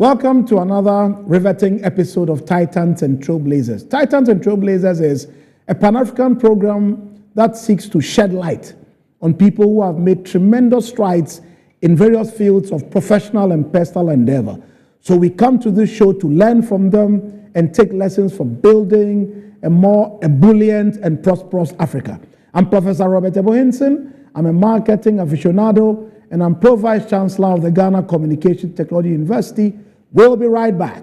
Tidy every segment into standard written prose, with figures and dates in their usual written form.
Welcome to another riveting episode of Titans and Trailblazers. Titans and Trailblazers is a Pan-African program that seeks to shed light on people who have made tremendous strides in various fields of professional and personal endeavor. So we come to this show to learn from them and take lessons for building a more ebullient and prosperous Africa. I'm Professor Robert Ebohinson. I'm a marketing aficionado, and I'm Pro Vice Chancellor of the Ghana Communication Technology University. We'll be right back.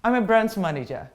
I'm a brands manager.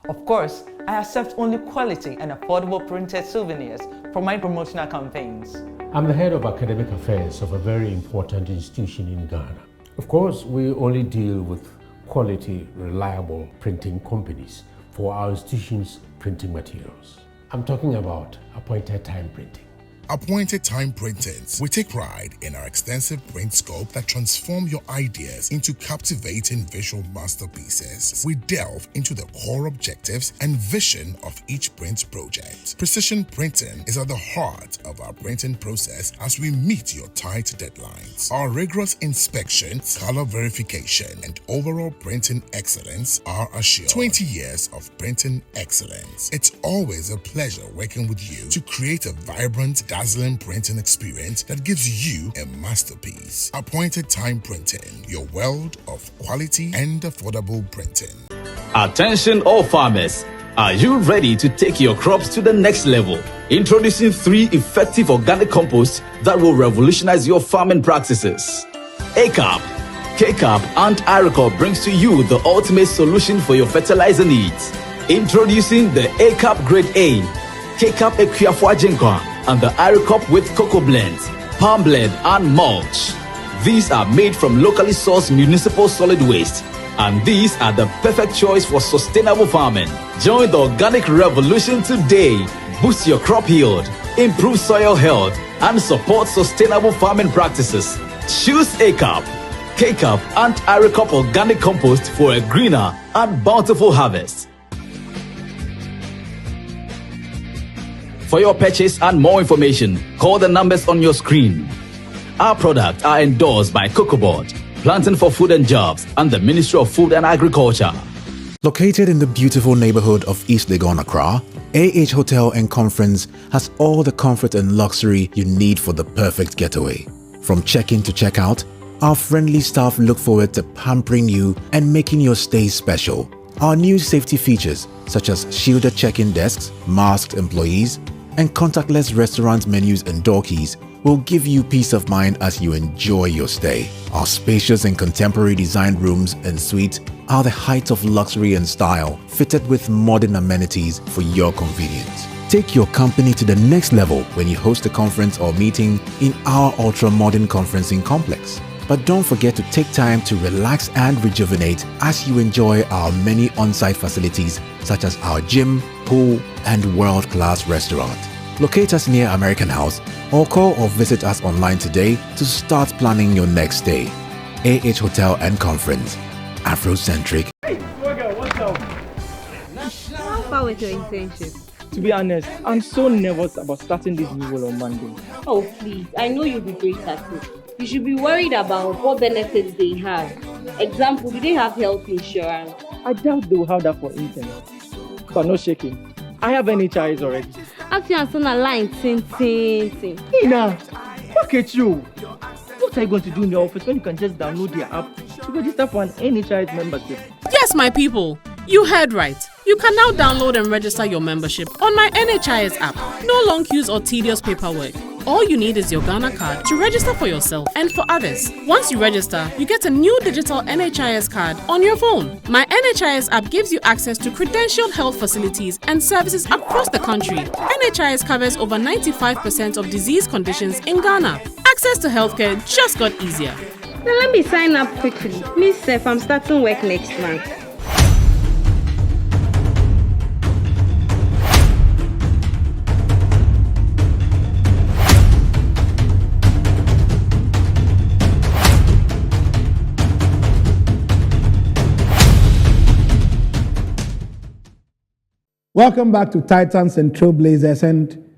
Of course, I accept only quality and affordable printed souvenirs for my promotional campaigns. I'm the head of academic affairs of a very important institution in Ghana. Of course, we only deal with quality, reliable printing companies for our institution's printing materials. I'm talking about appointed time printing. Appointed Time Printings. We take pride in our extensive print scope that transform your ideas into captivating visual masterpieces. We delve into the core objectives and vision of each print project. Precision printing is at the heart of our printing process as we meet your tight deadlines. Our rigorous inspection, color verification, and overall printing excellence are assured. 20 years of printing excellence. It's always a pleasure working with you to create a vibrant, dazzling printing experience that gives you a masterpiece. Appointed Time Printing, your world of quality and affordable printing. Attention all farmers, are you ready to take your crops to the next level? Introducing 3 effective organic composts that will revolutionize your farming practices. ACAP, KCAP and IRECOP brings to you the ultimate solution for your fertilizer needs. Introducing the ACAP Grade A, KCAP Equiafua Jinkwa, and the IRECOP with cocoa blends, palm blend, and mulch. These are made from locally sourced municipal solid waste, and these are the perfect choice for sustainable farming. Join the organic revolution today. Boost your crop yield, improve soil health, and support sustainable farming practices. Choose ACAP, KCAP, and IRECOP organic compost for a greener and bountiful harvest. For your purchase and more information, call the numbers on your screen. Our products are endorsed by COCOBOD, Planting for Food and Jobs, and the Ministry of Food and Agriculture. Located in the beautiful neighborhood of East Legon, Accra, AH Hotel and Conference has all the comfort and luxury you need for the perfect getaway. From check-in to check-out, our friendly staff look forward to pampering you and making your stay special. Our new safety features, such as shielded check-in desks, masked employees, and contactless restaurant menus and door keys will give you peace of mind as you enjoy your stay. Our spacious and contemporary designed rooms and suites are the height of luxury and style, fitted with modern amenities for your convenience. Take your company to the next level when you host a conference or meeting in our ultra-modern conferencing complex. But don't forget to take time to relax and rejuvenate as you enjoy our many on-site facilities such as our gym, pool, and world-class restaurant. Locate us near American House or call or visit us online today to start planning your next stay. AH Hotel and Conference, Afrocentric. Hey, what's up? How far with your internship? To be honest, I'm so nervous about starting this new role on Monday. Oh, please. I know you'll be great at it. You should be worried about what benefits they have. Example, do they have health insurance? I doubt they will have that for interns. But no shaking. I have NHIS already. Actually, I'm still a line. Ina, look at you. What are you going to do in the office when you can just download their app to register for an NHIS membership? Yes, my people. You heard right. You can now download and register your membership on my NHIS app. No long queues or tedious paperwork. All you need is your Ghana card to register for yourself and for others. Once you register, you get a new digital NHIS card on your phone. My NHIS app gives you access to credentialed health facilities and services across the country. NHIS covers over 95% of disease conditions in Ghana. Access to healthcare just got easier. Now let me sign up quickly. Miss Seth, I'm starting work next month. Welcome back to Titans and Trailblazers, and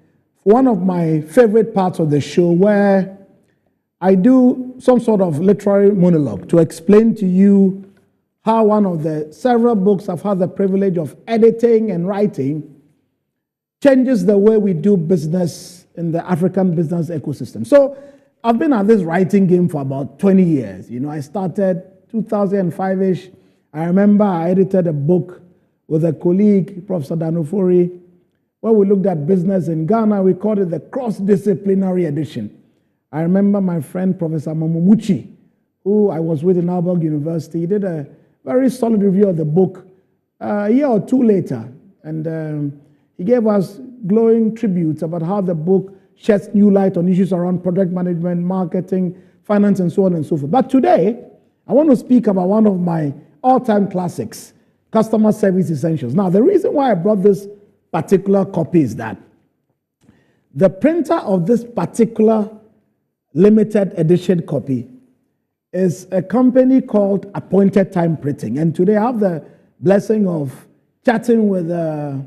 one of my favorite parts of the show where I do some sort of literary monologue to explain to you how one of the several books I've had the privilege of editing and writing changes the way we do business in the African business ecosystem. So I've been at this writing game for about 20 years. You know, I started 2005-ish. I remember I edited a book with a colleague, Professor Danofori, where we looked at business in Ghana. We called it the cross-disciplinary edition. I remember my friend, Professor Momumuchi, who I was with in Aalborg University. He did a very solid review of the book a year or two later. And he gave us glowing tributes about how the book sheds new light on issues around product management, marketing, finance, and so on and so forth. But today, I want to speak about one of my all-time classics, Customer Service Essentials. Now, the reason why I brought this particular copy is that the printer of this particular limited edition copy is a company called Appointed Time Printing. And today I have the blessing of chatting with the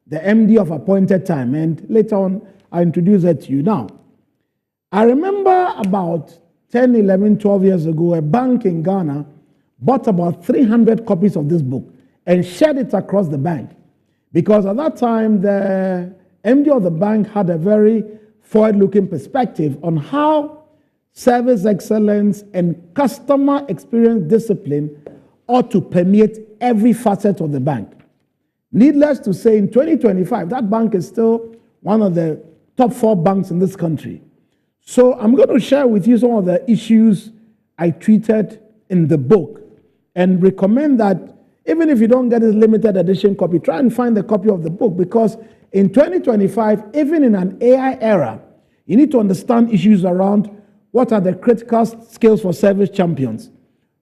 MD of Appointed Time. And later on, I'll introduce it to you. Now, I remember about 10, 11, 12 years ago, a bank in Ghana bought about 300 copies of this book and shared it across the bank. Because at that time, the MD of the bank had a very forward-looking perspective on how service excellence and customer experience discipline ought to permeate every facet of the bank. Needless to say, in 2025, that bank is still one of the top 4 banks in this country. So I'm going to share with you some of the issues I treated in the book and recommend that even if you don't get this limited edition copy, try and find the copy of the book, because in 2025, even in an AI era, you need to understand issues around what are the critical skills for service champions,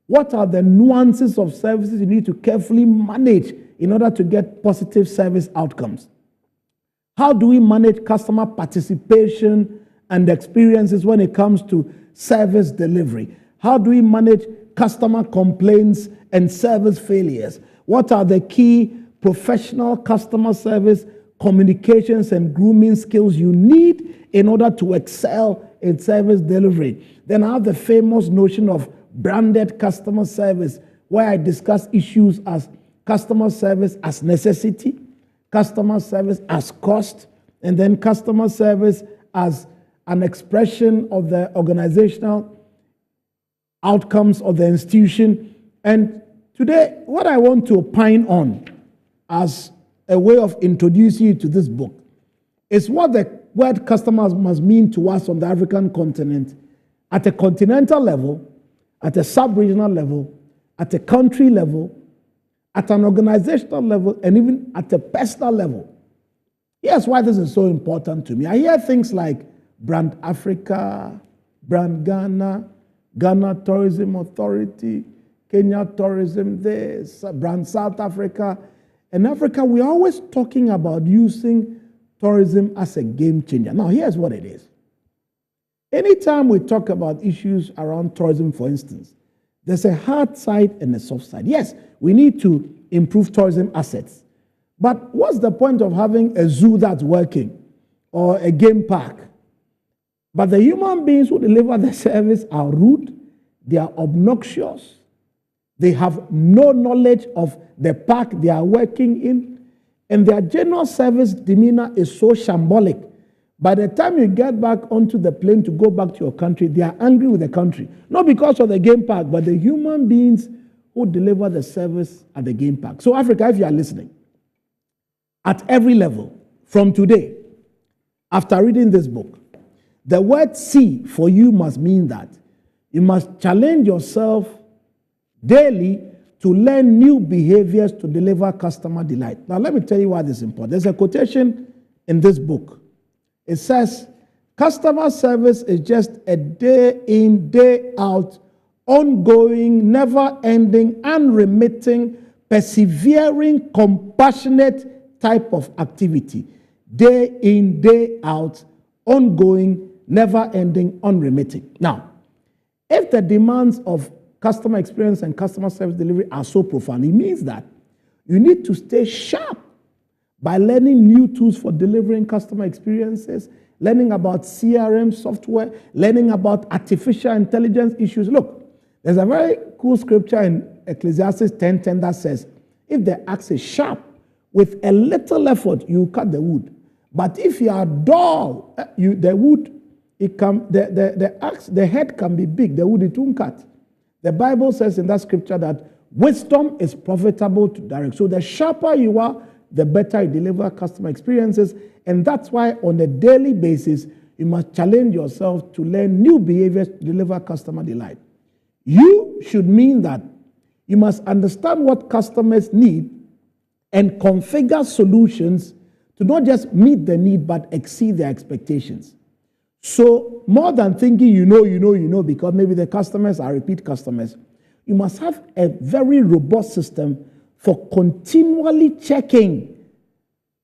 what are the nuances of services you need to carefully manage in order to get positive service outcomes. How do we manage customer participation and experiences when it comes to service delivery? How do we manage customer complaints and service failures? What are the key professional customer service communications and grooming skills you need in order to excel in service delivery? Then I have the famous notion of branded customer service, where I discuss issues as customer service as necessity, customer service as cost, and then customer service as an expression of the organizational outcomes of the institution. And today, what I want to opine on as a way of introducing you to this book is what the word customers must mean to us on the African continent at a continental level, at a sub-regional level, at a country level, at an organizational level, and even at a personal level. Here's why this is so important to me. I hear things like Brand Africa, Brand Ghana, Ghana Tourism Authority, Kenya Tourism this, Brand South Africa. In Africa, we're always talking about using tourism as a game changer. Now, here's what it is. Anytime we talk about issues around tourism, for instance, there's a hard side and a soft side. Yes, we need to improve tourism assets. But what's the point of having a zoo that's working or a game park? But the human beings who deliver the service are rude, they are obnoxious, they have no knowledge of the park they are working in, and their general service demeanor is so shambolic. By the time you get back onto the plane to go back to your country, they are angry with the country. Not because of the game park, but the human beings who deliver the service at the game park. So Africa, if you are listening, at every level, from today, after reading this book, the word see for you must mean that you must challenge yourself daily to learn new behaviors to deliver customer delight. Now, let me tell you why this is important. There's a quotation in this book. It says, customer service is just a day in, day out, ongoing, never-ending, unremitting, persevering, compassionate type of activity. Day in, day out, ongoing, never-ending, unremitting. Now, if the demands of customer experience and customer service delivery are so profound, it means that you need to stay sharp by learning new tools for delivering customer experiences, learning about CRM software, learning about artificial intelligence issues. Look, there's a very cool scripture in Ecclesiastes 10:10 that says, if the axe is sharp, with a little effort, you cut the wood. But if you are dull, the head can be big, the wood it won't cut. The Bible says in that scripture that wisdom is profitable to direct. So the sharper you are, the better you deliver customer experiences. And that's why on a daily basis, you must challenge yourself to learn new behaviors to deliver customer delight. You should mean that you must understand what customers need and configure solutions to not just meet the need, but exceed their expectations. So more than thinking you know, because maybe the customers are repeat customers, you must have a very robust system for continually checking.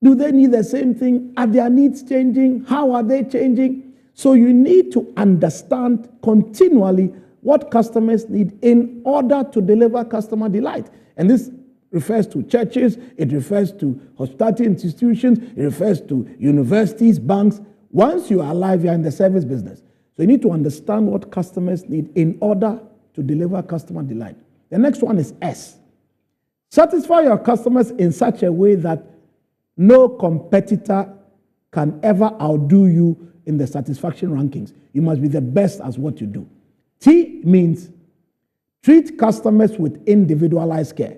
Do they need the same thing? Are their needs changing? How are they changing? So you need to understand continually what customers need in order to deliver customer delight. And this refers to churches, it refers to hospitality institutions, it refers to universities, banks. Once you are alive, you are in the service business. So you need to understand what customers need in order to deliver customer delight. The next one is S. Satisfy your customers in such a way that no competitor can ever outdo you in the satisfaction rankings. You must be the best at what you do. T means treat customers with individualized care.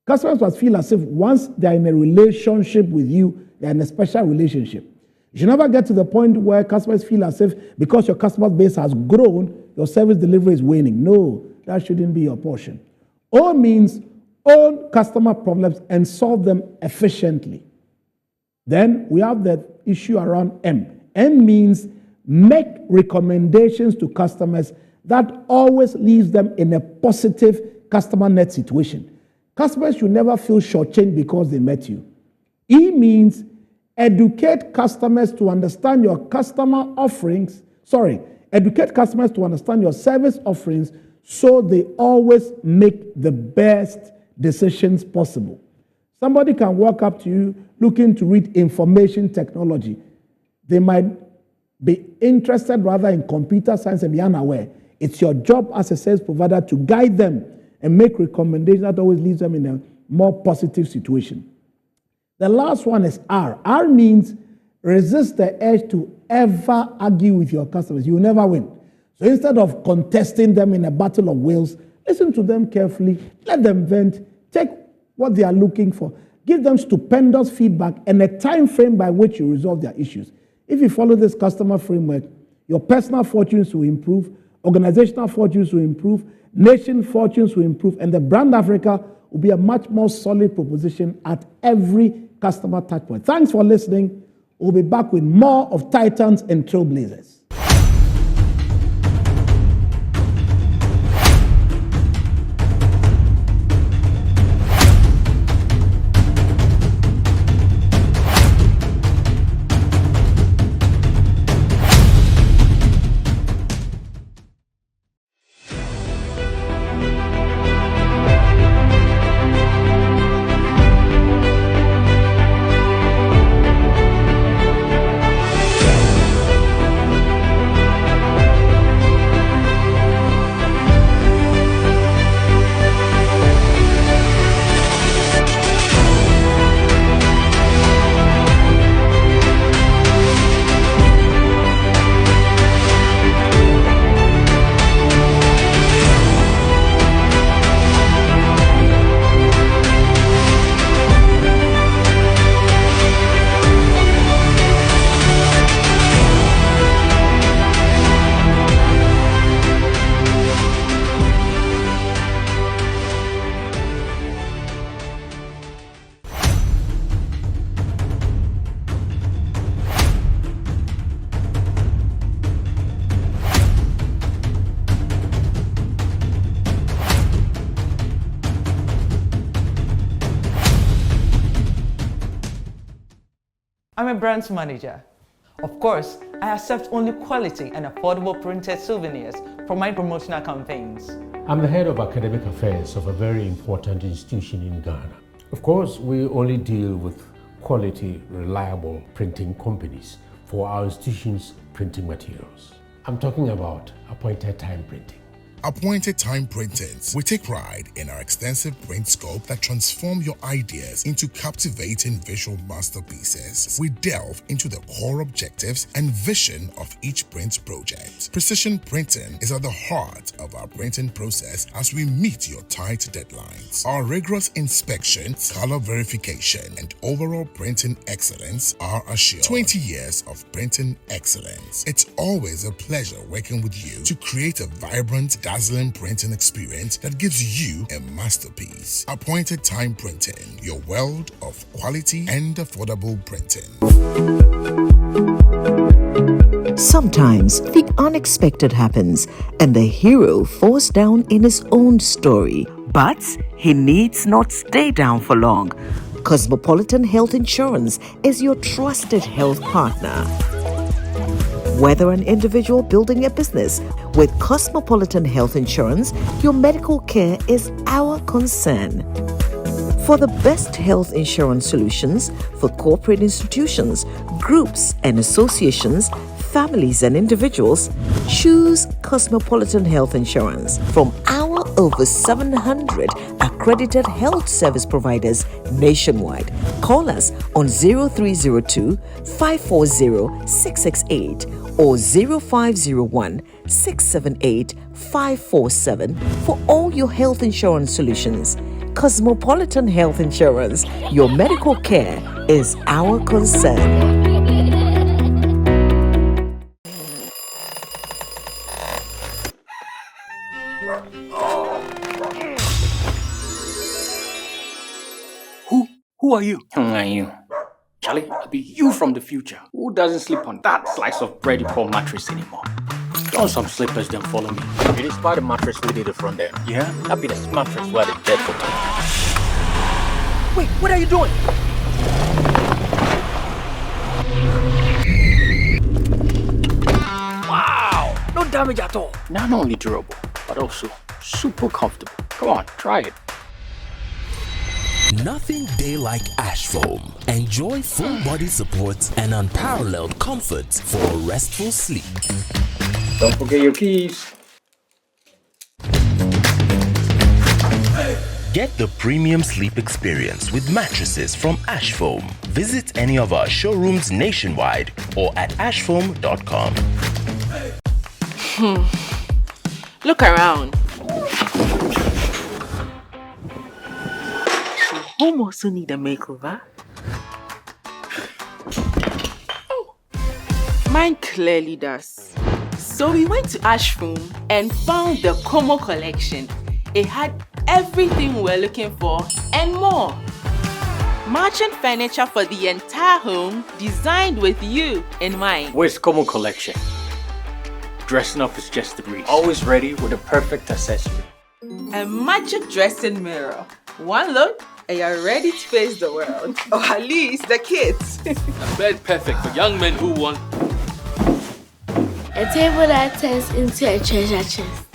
Customers must feel as if once they're in a relationship with you, they're in a special relationship. You should never get to the point where customers feel as if because your customer base has grown, your service delivery is waning. No, that shouldn't be your portion. O means own customer problems and solve them efficiently. Then we have the issue around M. M means make recommendations to customers that always leaves them in a positive customer net situation. Customers should never feel shortchanged because they met you. E means educate customers to understand your customer offerings. Educate customers to understand your service offerings so they always make the best decisions possible. Somebody can walk up to you looking to read information technology. They might be interested rather in computer science and be unaware. It's your job as a sales provider to guide them and make recommendations that always leaves them in a more positive situation. The last one is R. R means resist the urge to ever argue with your customers. You will never win. So instead of contesting them in a battle of wills, listen to them carefully, let them vent, take what they are looking for, give them stupendous feedback and a time frame by which you resolve their issues. If you follow this customer framework, your personal fortunes will improve, organizational fortunes will improve, nation fortunes will improve, and the brand Africa will be a much more solid proposition at every customer touchpoint. Thanks for listening. We'll be back with more of Titans and Trailblazers. I'm a brands manager. Of course, I accept only quality and affordable printed souvenirs for my promotional campaigns. I'm the head of academic affairs of a very important institution in Ghana. Of course, we only deal with quality, reliable printing companies for our institution's printing materials. I'm talking about appointed time printing. Appointed Time Printings. We take pride in our extensive print scope that transform your ideas into captivating visual masterpieces. We delve into the core objectives and vision of each print project. Precision printing is at the heart of our printing process as we meet your tight deadlines. Our rigorous inspection, color verification, and overall printing excellence are assured. 20 years of printing excellence. It's always a pleasure working with you to create a vibrant, dazzling printing experience that gives you a masterpiece. Appointed Time Printing, your world of quality and affordable printing. Sometimes the unexpected happens and the hero falls down in his own story. But he needs not stay down for long. Cosmopolitan Health Insurance is your trusted health partner. Whether an individual building a business, with Cosmopolitan Health Insurance, your medical care is our concern. For the best health insurance solutions for corporate institutions, groups and associations, families and individuals, choose Cosmopolitan Health Insurance from our over 700 accredited health service providers nationwide. Call us on 0302 540 668 or 0501 678 547 for all your health insurance solutions. Cosmopolitan Health Insurance, your medical care is our concern. Who are you? Who are you? Charlie, I'll be you from the future. Who doesn't sleep on that slice of bready poor mattress anymore? Don some slippers, then follow me. It is by the mattress we did the front there. Yeah? That be the mattress where the dead for. Wait, what are you doing? Wow! No damage at all. Not only durable, but also super comfortable. Come on, try it. Nothing day like ash foam. Enjoy full body support and unparalleled comfort for a restful sleep. Don't forget your keys. Get the premium sleep experience with mattresses from Ash Foam. Visit any of our showrooms nationwide or at ashfoam.com. Look around. Home also need a makeover. Mine clearly does. So we went to Ash Foam and found the Como collection. It had everything we're looking for and more. Matching furniture for the entire home, designed with you in mind. Where's Como collection? Dressing up is just the breeze. Always ready with the perfect accessory. A magic dressing mirror. One look and you're ready to face the world. Or at least the kids. A bed perfect for young men who want a table that turns into a treasure chest.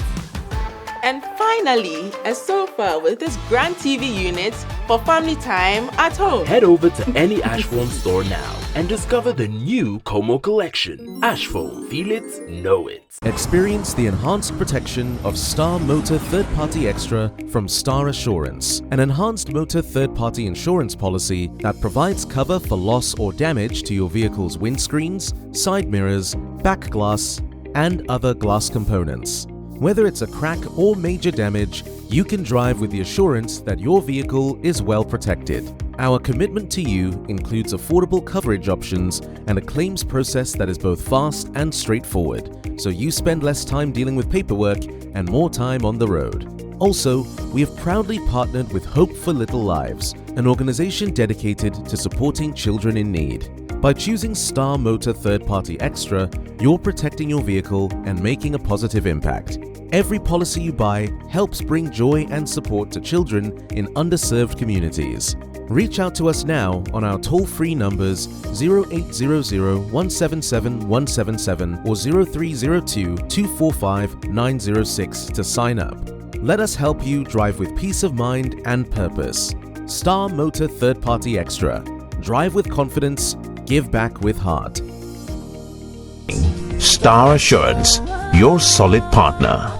And finally, a sofa with this grand TV unit for family time at home. Head over to any Ash Foam store now and discover the new Como collection. Ash Foam, feel it, know it. Experience the enhanced protection of Star Motor Third Party Extra from Star Assurance, an enhanced motor third party insurance policy that provides cover for loss or damage to your vehicle's windscreens, side mirrors, back glass, and other glass components. Whether it's a crack or major damage, you can drive with the assurance that your vehicle is well protected. Our commitment to you includes affordable coverage options and a claims process that is both fast and straightforward, so you spend less time dealing with paperwork and more time on the road. Also, we have proudly partnered with Hope for Little Lives, an organization dedicated to supporting children in need. By choosing Star Motor Third Party Extra, you're protecting your vehicle and making a positive impact. Every policy you buy helps bring joy and support to children in underserved communities. Reach out to us now on our toll-free numbers 0800 177 177 or 0302 245 906 to sign up. Let us help you drive with peace of mind and purpose. Star Motor Third Party Extra. Drive with confidence, give back with heart. Star Assurance, your solid partner.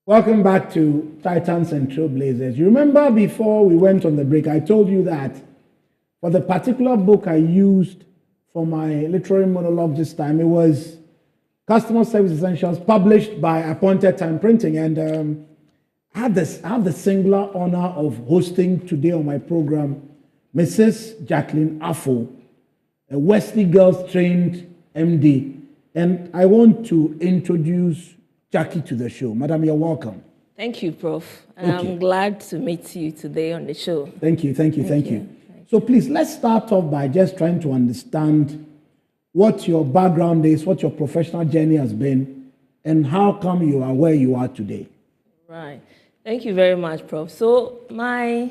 Welcome back to Titans and Trailblazers. You remember before we went on the break, I told you that for the particular book I used for my literary monologue this time, it was Customer Service Essentials, published by Appointed Time Printing. And I have the singular honor of hosting today on my program Mrs. Jacqueline Affo, a Wesley Girls trained MD. And I want to introduce Jackie to the show. Madam, you're welcome. Thank you, Prof. And I'm glad to meet you today on the show. Thank you. So please, let's start off by just trying to understand what your background is, what your professional journey has been, and how come you are where you are today. Right. Thank you very much, Prof. So my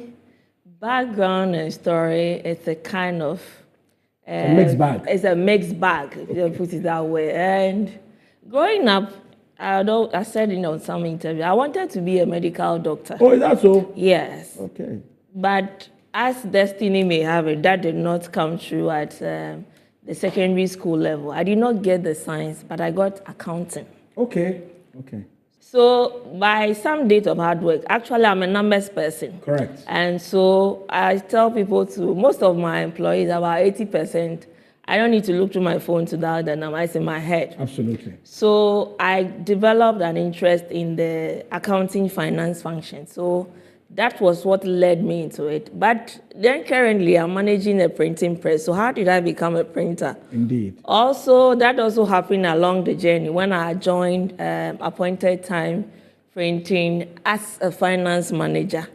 background and story is a kind of... a mixed bag. It's a mixed bag, if you put it that way. And growing up, I said in some interview, I wanted to be a medical doctor. Oh, is that so? Yes. Okay. But as destiny may have it, that did not come true at the secondary school level. I did not get the science, but I got accounting. Okay. So by some date of hard work, actually I'm a numbers person. Correct. And so I tell people most of my employees, about 80%, I don't need to look through my phone to dial the number, it's in my head. Absolutely. So I developed an interest in the accounting finance function. So that was what led me into it. But then currently I'm managing a printing press. So how did I become a printer? Indeed. Also, that also happened along the journey when I joined Appointed Time Printing as a finance manager,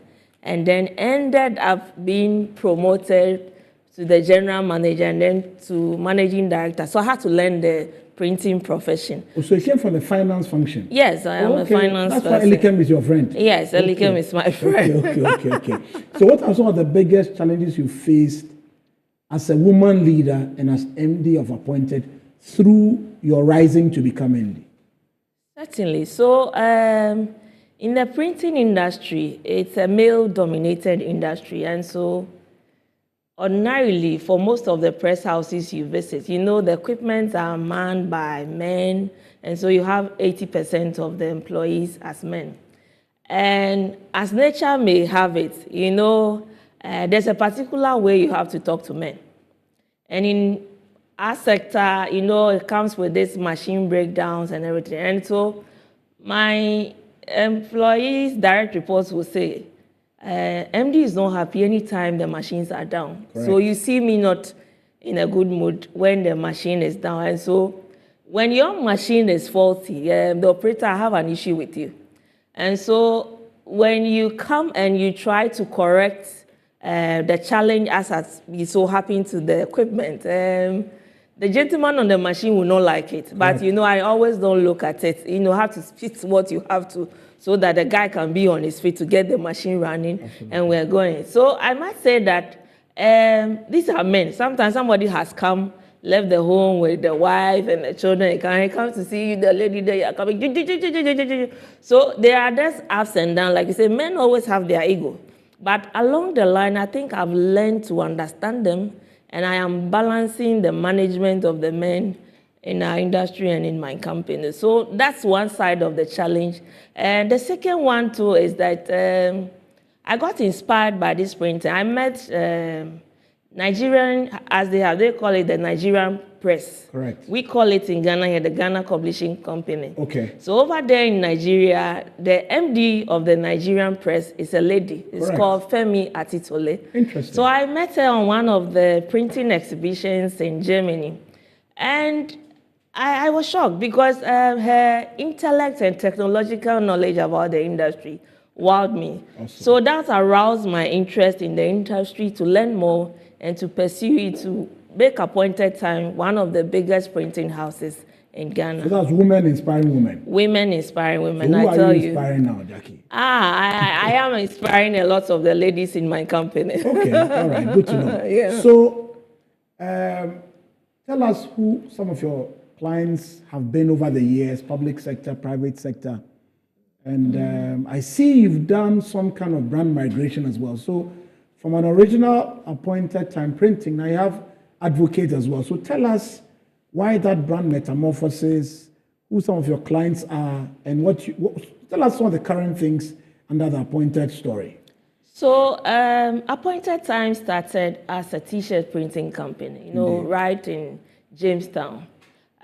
and then ended up being promoted to the general manager and then to managing director. So I had to learn the printing profession. Oh, so you came from the finance function? Yes, I am a finance person. That's why Elikem is your friend? Yes, Elikem is my friend. Okay. So what are some of the biggest challenges you faced as a woman leader and as MD of Appointed through your rising to become MD? Certainly. So in the printing industry, it's a male-dominated industry, and so ordinarily, for most of the press houses you visit, the equipment are manned by men, and so you have 80% of the employees as men. And as nature may have it, there's a particular way you have to talk to men. And in our sector, it comes with this machine breakdowns and everything. And so my employees' direct reports will say, MD is not happy anytime the machines are down. Correct. So you see me not in a good mood when the machine is down. And so when your machine is faulty, the operator have an issue with you. And so when you come and you try to correct the challenge as it so happened to the equipment, the gentleman on the machine will not like it. But, I always don't look at it. Have to fix what you have to, so that the guy can be on his feet to get the machine running. Absolutely. And we're going. So I must say that these are men. Sometimes somebody has come, left the home with the wife and the children, he comes to see you, the lady there, you're coming. So there are these ups and downs. Like you say, men always have their ego. But along the line, I think I've learned to understand them, and I am balancing the management of the men in our industry and in my company. So that's one side of the challenge. And the second one too is that I got inspired by this printing. I met Nigerian, as they call it, the Nigerian press. Correct. We call it in Ghana here, the Ghana Publishing Company. Okay. So over there in Nigeria, the MD of the Nigerian press is a lady. It's called Femi Atitole. Interesting. So I met her on one of the printing exhibitions in Germany. And I was shocked because her intellect and technological knowledge about the industry wowed me. Awesome. So that aroused my interest in the industry to learn more and to pursue it to make Appointed Time one of the biggest printing houses in Ghana. So that's women inspiring women. Women inspiring women. So who I tell are you inspiring now, Jackie? I am inspiring a lot of the ladies in my company. Okay, all right, good to know. Yeah. So, tell us who some of your clients have been over the years, public sector, private sector. And I see you've done some kind of brand migration as well. So, from an original Appointed Time printing, now you have Advocate as well. So, tell us why that brand metamorphosis, who some of your clients are, and tell us some of the current things under the Appointed story. So, Appointed Time started as a t-shirt printing company, right in Jamestown.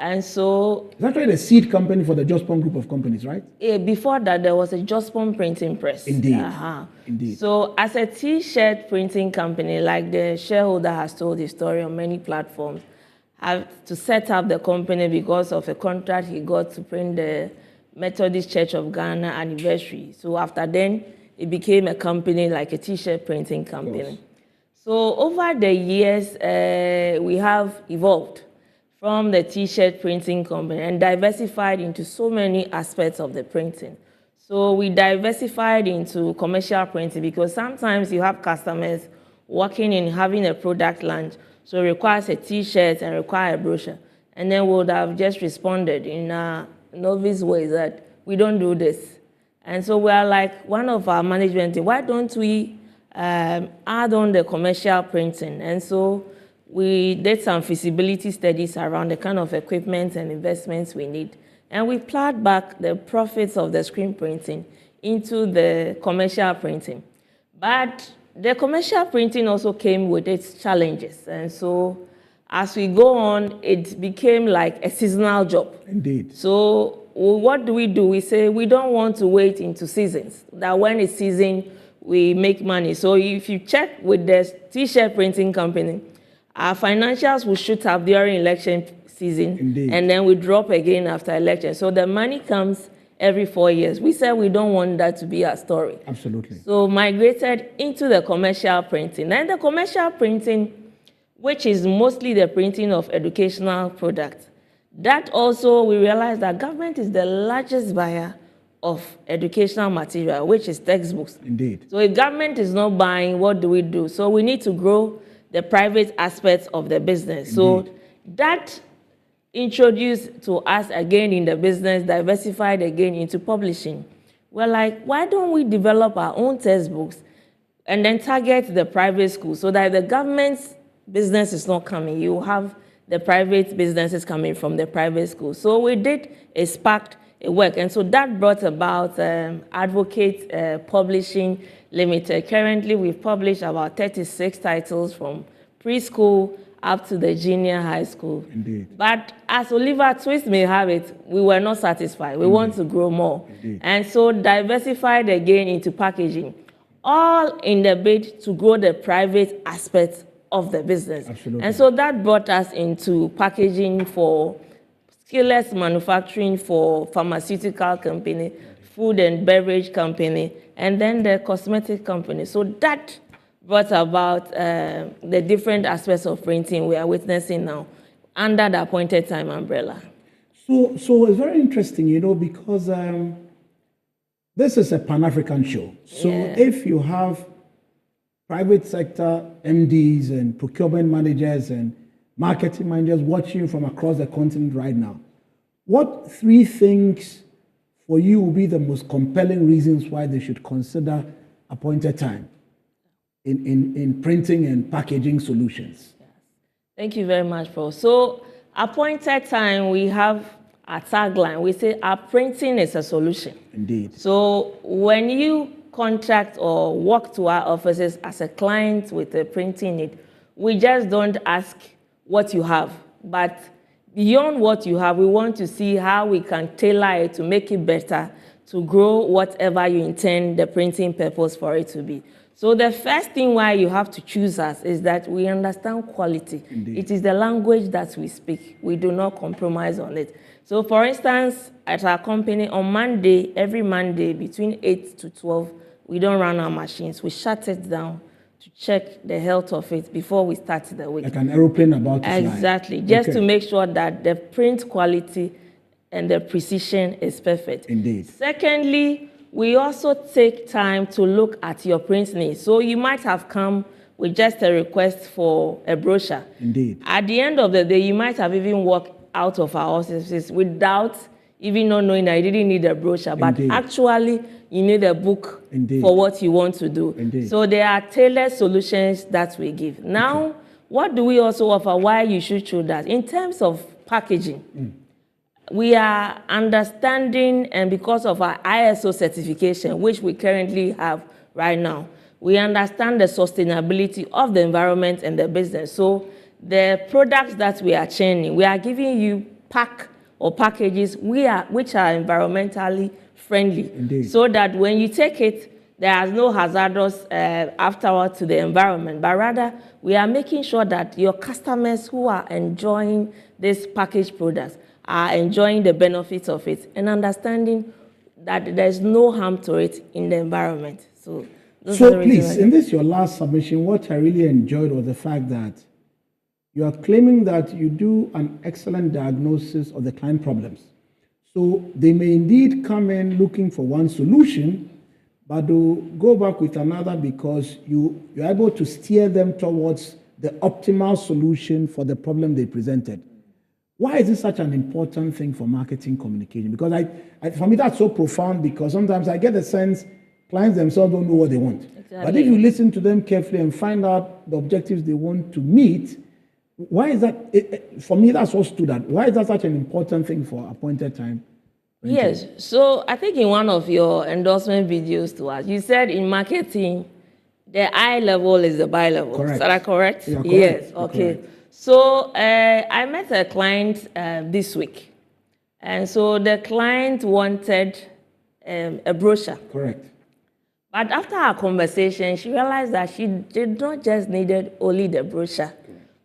And so... It's actually the seed company for the Jospon group of companies, right? Before that, there was a Jospon printing press. Indeed. Indeed. So, as a t-shirt printing company, like the shareholder has told the story on many platforms, have to set up the company because of a contract he got to print the Methodist Church of Ghana anniversary. So after then, it became a company like a t-shirt printing company. So over the years, we have evolved from the t-shirt printing company and diversified into so many aspects of the printing. So we diversified into commercial printing because sometimes you have customers working in having a product launch, so it requires a t-shirt and require a brochure. And then we would have just responded in a novice way that we don't do this. And so we are like, one of our management team, why don't we add on the commercial printing? And so we did some feasibility studies around the kind of equipment and investments we need. And we plowed back the profits of the screen printing into the commercial printing. But the commercial printing also came with its challenges. And so as we go on, it became like a seasonal job. Indeed. So what do? We say we don't want to wait into seasons, that when it's season, we make money. So if you check with the t-shirt printing company, our financials will shoot up during election season. Indeed. And then we drop again after election. So the money comes every 4 years. We said we don't want that to be our story. Absolutely. So migrated into the commercial printing. And the commercial printing, which is mostly the printing of educational products, that also we realized that government is the largest buyer of educational material, which is textbooks. Indeed. So if government is not buying, what do we do? So we need to grow the private aspects of the business. Indeed. So that introduced to us again in the business, diversified again into publishing. We're like, why don't we develop our own textbooks and then target the private schools so that if the government's business is not coming, you have the private businesses coming from the private schools. So we did a sparked work, and so that brought about Advocate Publishing Limited. Currently, we've published about 36 titles from preschool up to the junior high school. Indeed. But as Oliver Twist may have it, we were not satisfied. We want to grow more. Indeed. And so diversified again into packaging, all in the bid to grow the private aspects of the business. Absolutely. And so that brought us into packaging for skillless manufacturing for pharmaceutical company, food and beverage company, and then the cosmetic company. So that brought about the different aspects of printing we are witnessing now under the Appointed Time umbrella. So it's very interesting, because this is a Pan-African show. So if you have private sector MDs and procurement managers and marketing managers watching you from across the continent right now, what 3 things for you will be the most compelling reasons why they should consider Appointed Time in printing and packaging solutions? Thank you very much, Paul. So Appointed Time, we have a tagline. We say our printing is a solution. Indeed. So when you contract or walk to our offices as a client with a printing need, we just don't ask what you have, but beyond what you have, we want to see how we can tailor it to make it better, to grow whatever you intend the printing purpose for it to be. So the first thing why you have to choose us is that we understand quality. Indeed. It is the language that we speak. We do not compromise on it. So for instance, at our company on Monday, every Monday between 8 to 12, we don't run our machines. We shut it down to check the health of it before we start the week. Like an aeroplane about to fly. Exactly, just Okay. to make sure that the print quality and the precision is perfect. Indeed. Secondly, we also take time to look at your print needs. So you might have come with just a request for a brochure. Indeed. At the end of the day, you might have even walked out of our offices without even not knowing that you didn't need a brochure, but Indeed. actually you need a book Indeed. for what you want to do. Indeed. So there are tailored solutions that we give. Now, what do we also offer? Why you should choose that? In terms of packaging, we are understanding, and because of our ISO certification, which we currently have right now, we understand the sustainability of the environment and the business. So the products that we are churning, we are giving you pack or packages which are environmentally friendly. Indeed. So that when you take it, there is no hazardous afterward to the environment, but rather we are making sure that your customers who are enjoying these packaged products are enjoying the benefits of it and understanding that there's no harm to it in the environment. So please, in this your last submission, what I really enjoyed was the fact that you are claiming that you do an excellent diagnosis of the client problems. So they may indeed come in looking for one solution, but they'll go back with another because you're able to steer them towards the optimal solution for the problem they presented. Why is this such an important thing for marketing communication? Because for me, that's so profound, because sometimes I get the sense clients themselves don't know what they want. Exactly. But if you listen to them carefully and find out the objectives they want to meet, why is that? For me, that's what stood out. Why is that such an important thing for appointed time? Yes. So I think in one of your endorsement videos to us, you said in marketing, the eye level is the buy level. Correct. Is that correct? Correct. Yes. You're Okay. correct. So I met a client this week. And so the client wanted a brochure. Correct. But after our conversation, she realized that she did not just needed only the brochure,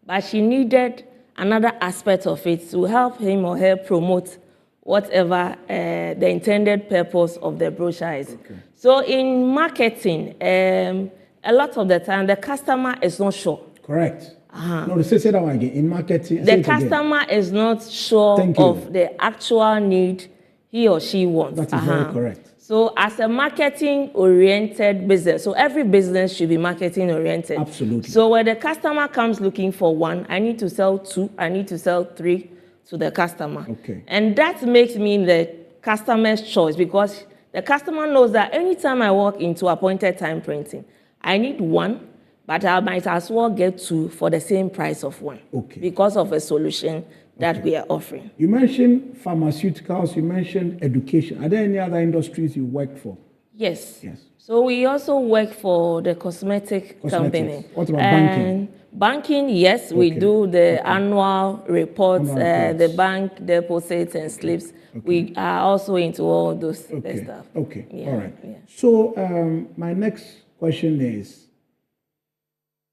but she needed another aspect of it to help him or her promote whatever the intended purpose of the brochure is. Okay. So in marketing, a lot of the time, the customer is not sure. Correct. No, say that one again. In marketing, the customer is not sure of the actual need he or she wants. That is very correct. So as a marketing-oriented business, so every business should be marketing-oriented. Absolutely. So when the customer comes looking for one, I need to sell two, I need to sell three to the customer. Okay. And that makes me the customer's choice, because the customer knows that anytime I walk into appointed time printing, I need one, but I might as well get two for the same price of one. Okay. Because of a solution that we are offering. You mentioned pharmaceuticals, you mentioned education. Are there any other industries you work for? Yes. Yes. So we also work for the cosmetic company. What about banking? Banking, yes, we do the annual reports, the bank deposits and slips. Okay. We are also into all those stuff. Okay, Yeah. all right. Yeah. So my next question is,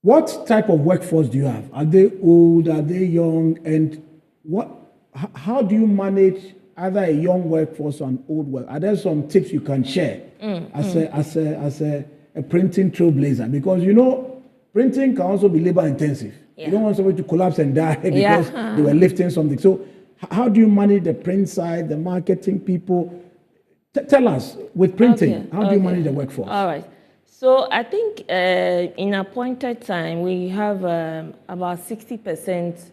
what type of workforce do you have? Are they old? Are they young? And how do you manage either a young workforce or an old workforce? Are there some tips you can share as a printing trailblazer? Because printing can also be labor intensive. Yeah. You don't want somebody to collapse and die because they were lifting something. So how do you manage the print side, the marketing people? Tell us, with printing, how do you manage the workforce? All right. So I think in appointed time, we have about 60%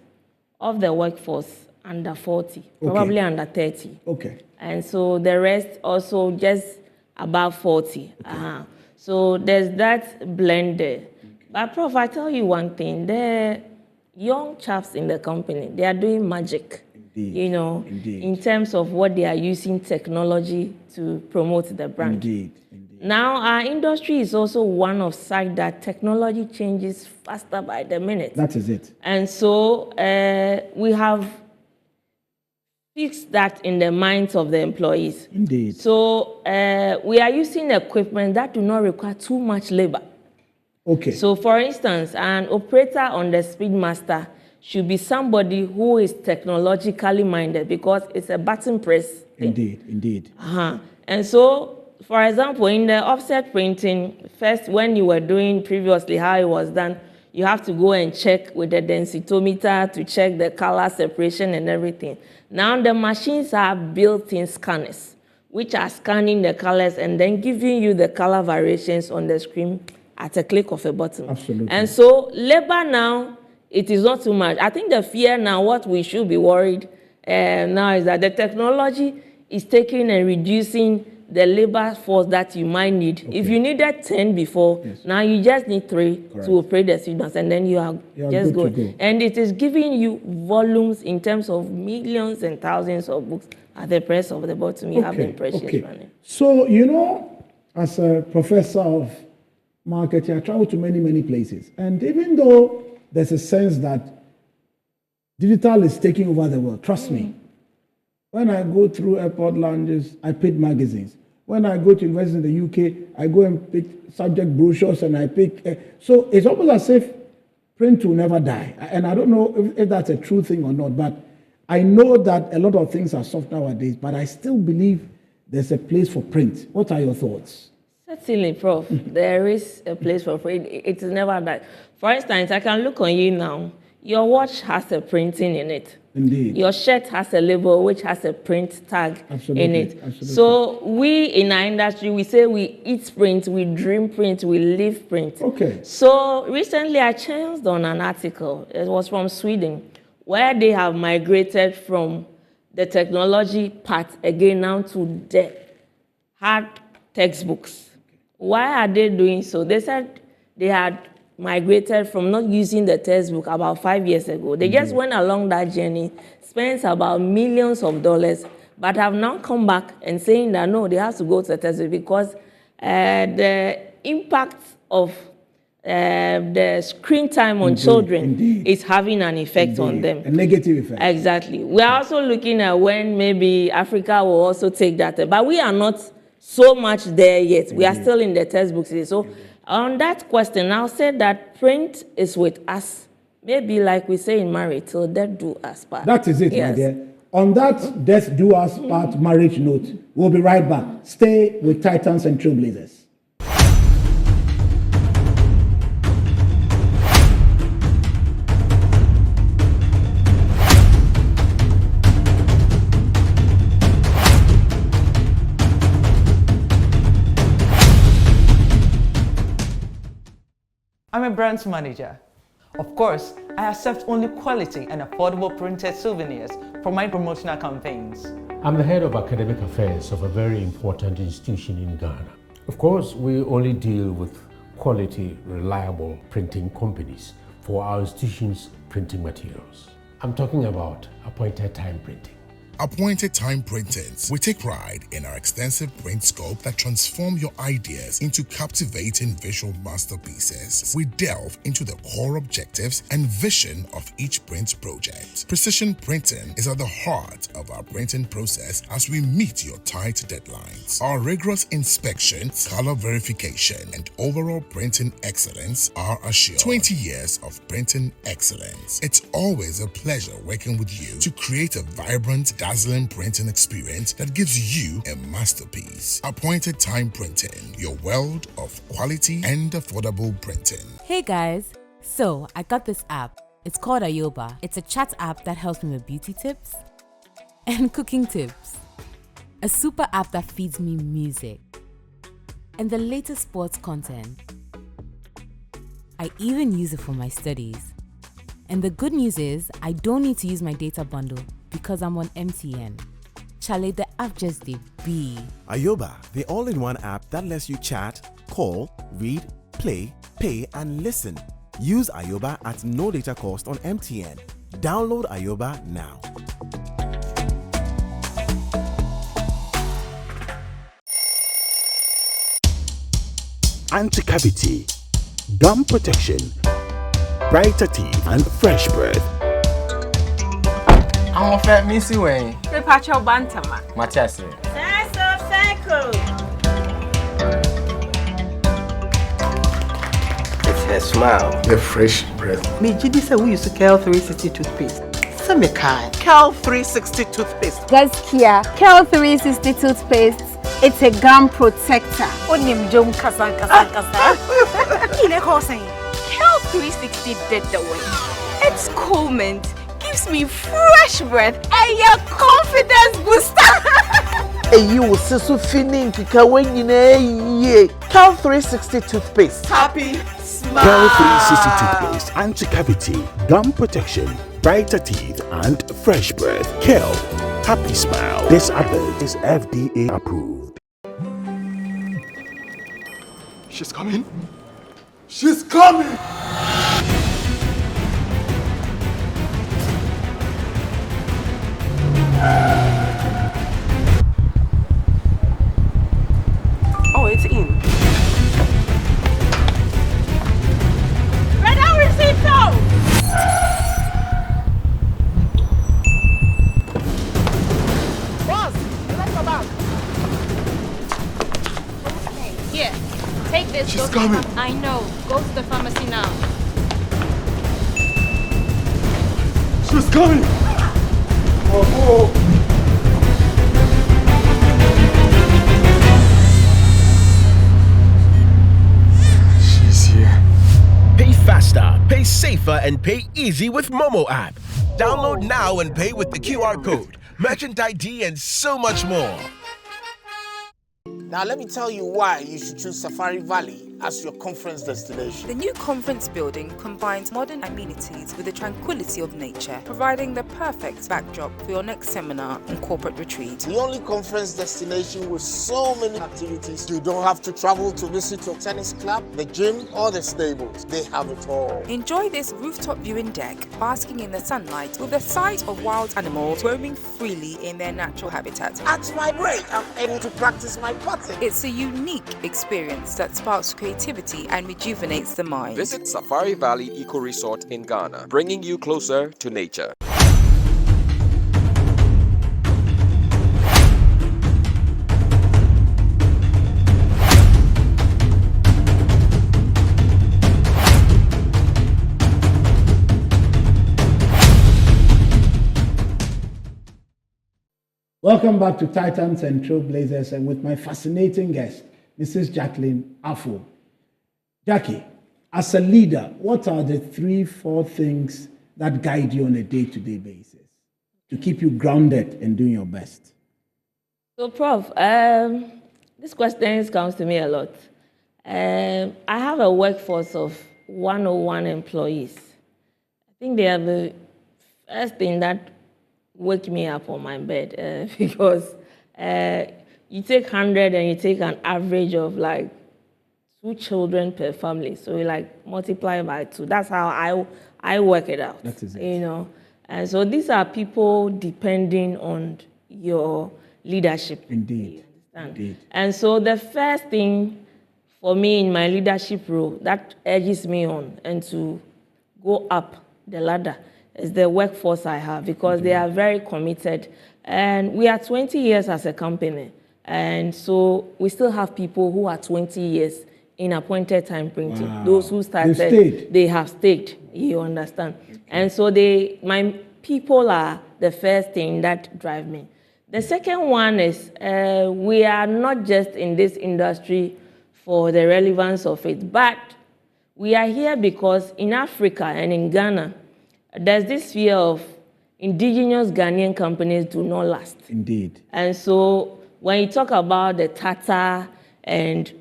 of the workforce under 40, probably under 30. Okay. And so the rest also just above 40. Okay. So there's that blend there. But Prof, I tell you one thing, the young chaps in the company, they are doing magic. Indeed. Indeed. In terms of what they are using technology to promote the brand. Indeed. Now, our industry is also one of such that technology changes faster by the minute. That is it. And so we have fixed that in the minds of the employees. Indeed. So we are using equipment that do not require too much labor. Okay. So for instance, an operator on the Speedmaster should be somebody who is technologically minded, because it's a button press thing. Indeed. And so for example, in the offset printing, first when you were doing previously how it was done, you have to go and check with the densitometer to check the color separation and everything. Now the machines have built-in scanners, which are scanning the colors and then giving you the color variations on the screen at a click of a button. Absolutely. And so labor now, it is not too much. I think the fear now, what we should be worried now is that the technology is taking and reducing the labor force that you might need. Okay. If you needed 10 before, now you just need 3 to operate the signals, and then you are just going. Go. And it is giving you volumes in terms of millions and thousands of books at the press of the bottom. You have the precious running. So, you know, as a professor of marketing, I travel to many, many places. And even though there's a sense that digital is taking over the world, trust me, when I go through airport lounges, I pick magazines. When I go to university in the UK, I go and pick subject brochures and I pick. So it's almost as if print will never die. And I don't know if that's a true thing or not, but I know that a lot of things are soft nowadays, but I still believe there's a place for print. What are your thoughts? Certainly, Prof. There is a place for print. It is never died. For instance, I can look on you now. Your watch has a printing in it. Indeed. Your shirt has a label which has a print tag in it. Absolutely. So we in our industry, we say we eat print, we dream print, we live print. Okay. So recently I chanced on an article. It was from Sweden, where they have migrated from the technology part again now to the hard textbooks. Why are they doing so? They said they had migrated from not using the textbook about 5 years ago. They just went along that journey, spent about millions of dollars, but have now come back and saying that no, they have to go to the textbook because the impact of the screen time on children is having an effect on them. A negative effect. Exactly. We are also looking at when maybe Africa will also take that, but we are not so much there yet. We are still in the textbooks. So on that question, I'll say that print is with us. Maybe like we say in marriage, till death do us part. That is it, my dear. On that death do us part marriage note, we'll be right back. Stay with Titans and Trailblazers. I'm a brand manager. Of course, I accept only quality and affordable printed souvenirs for my promotional campaigns. I'm the head of academic affairs of a very important institution in Ghana. Of course, we only deal with quality, reliable printing companies for our institution's printing materials. I'm talking about appointed time printing. Appointed Time Printings. We take pride in our extensive print scope that transform your ideas into captivating visual masterpieces. We delve into the core objectives and vision of each print project. Precision printing is at the heart of our printing process as we meet your tight deadlines. Our rigorous inspection, color verification, and overall printing excellence are assured. 20 years of printing excellence. It's always a pleasure working with you to create a vibrant, dazzling printing experience that gives you a masterpiece. Appointed Time Printing, your world of quality and affordable printing. Hey guys, so I got this app. It's called Ayoba. It's a chat app that helps me with beauty tips and cooking tips. A super app that feeds me music and the latest sports content. I even use it for my studies. And the good news is, I don't need to use my data bundle because I'm on MTN. Chale, the app just did be. Ayoba, the all-in-one app that lets you chat, call, read, play, pay, and listen. Use Ayoba at no data cost on MTN. Download Ayoba now. Anti-cavity, gum protection, brighter teeth, and fresh breath. I'm a fat missy way. The patch of Bantama. Matias. It's her smile. The fresh breath. Me, Gidi said we use Kel 360 toothpaste. Semi kind. Kel 360 toothpaste. Guys, Kia. Kel 360 toothpaste. It's a gum protector. Onim jom kasa. Kine causing? Kel 360 did the way. It's cool mint. Gives me fresh breath and your confidence booster. Hey, you will see so feeling when you know Cal 360 toothpaste. Happy smile. Cal 360 toothpaste, anti-cavity, gum protection, brighter teeth, and fresh breath. Cal, happy smile. This advert is FDA approved. She's coming. She's coming. Oh, it's in. Red Hour receipt now. Boss, let's go back. Okay, here. Take this. She's coming. I know. Go to the pharmacy now. She's coming. Oh. Pay faster, pay safer, and pay easy with Momo app. Download now and pay with the QR code, merchant ID, and so much more. Now let me tell you why you should choose Safari Valley as your conference destination. The new conference building combines modern amenities with the tranquility of nature, providing the perfect backdrop for your next seminar and corporate retreat. The only conference destination with so many activities, you don't have to travel to visit your tennis club, the gym, or the stables. They have it all. Enjoy this rooftop viewing deck, basking in the sunlight with the sight of wild animals roaming freely in their natural habitat. At my break, I'm able to practice my putting. It's a unique experience that sparks creativity and rejuvenates the mind. Visit Safari Valley Eco Resort in Ghana, bringing you closer to nature. Welcome back to Titans and Trailblazers, and with my fascinating guest, Mrs. Jacqueline Afo. Jackie, as a leader, what are the 3-4 things that guide you on a day-to-day basis to keep you grounded and doing your best? So, Prof, this question comes to me a lot. I have a workforce of 101 employees. I think they are the first thing that wake me up on my bed because you take 100 and you take an average of like 2 children per family. So you like multiply by 2. That's how I work it out. That is it. You know, and so these are people depending on your leadership. Indeed. Indeed. And so the first thing for me in my leadership role that urges me on and to go up the ladder is the workforce I have, because they are very committed. And we are 20 years as a company. And so we still have people who are 20 years in appointed time printing. Wow. Those who started, they have stayed, you understand? Okay. And so my people are the first thing that drive me. The second one is we are not just in this industry for the relevance of it, but we are here because in Africa and in Ghana, there's this fear of indigenous Ghanaian companies do not last. Indeed. And so when you talk about the Tata and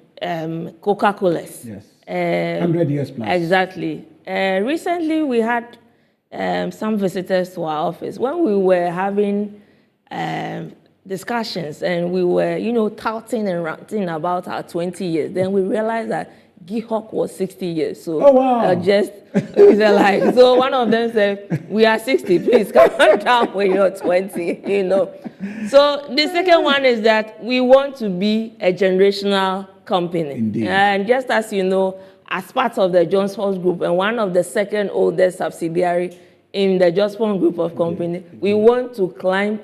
Coca-Colas. Yes. 100 years plus. Exactly. Recently, we had some visitors to our office when we were having discussions and we were, touting and ranting about our 20 years. Then we realized that Gihok was 60 years. So so one of them said, we are 60, please come on down when you're 20, So the second one is that we want to be a generational company. Indeed. And just as you know, as part of the Johnson Group and one of the second oldest subsidiary in the Johnson Group of company, we want to climb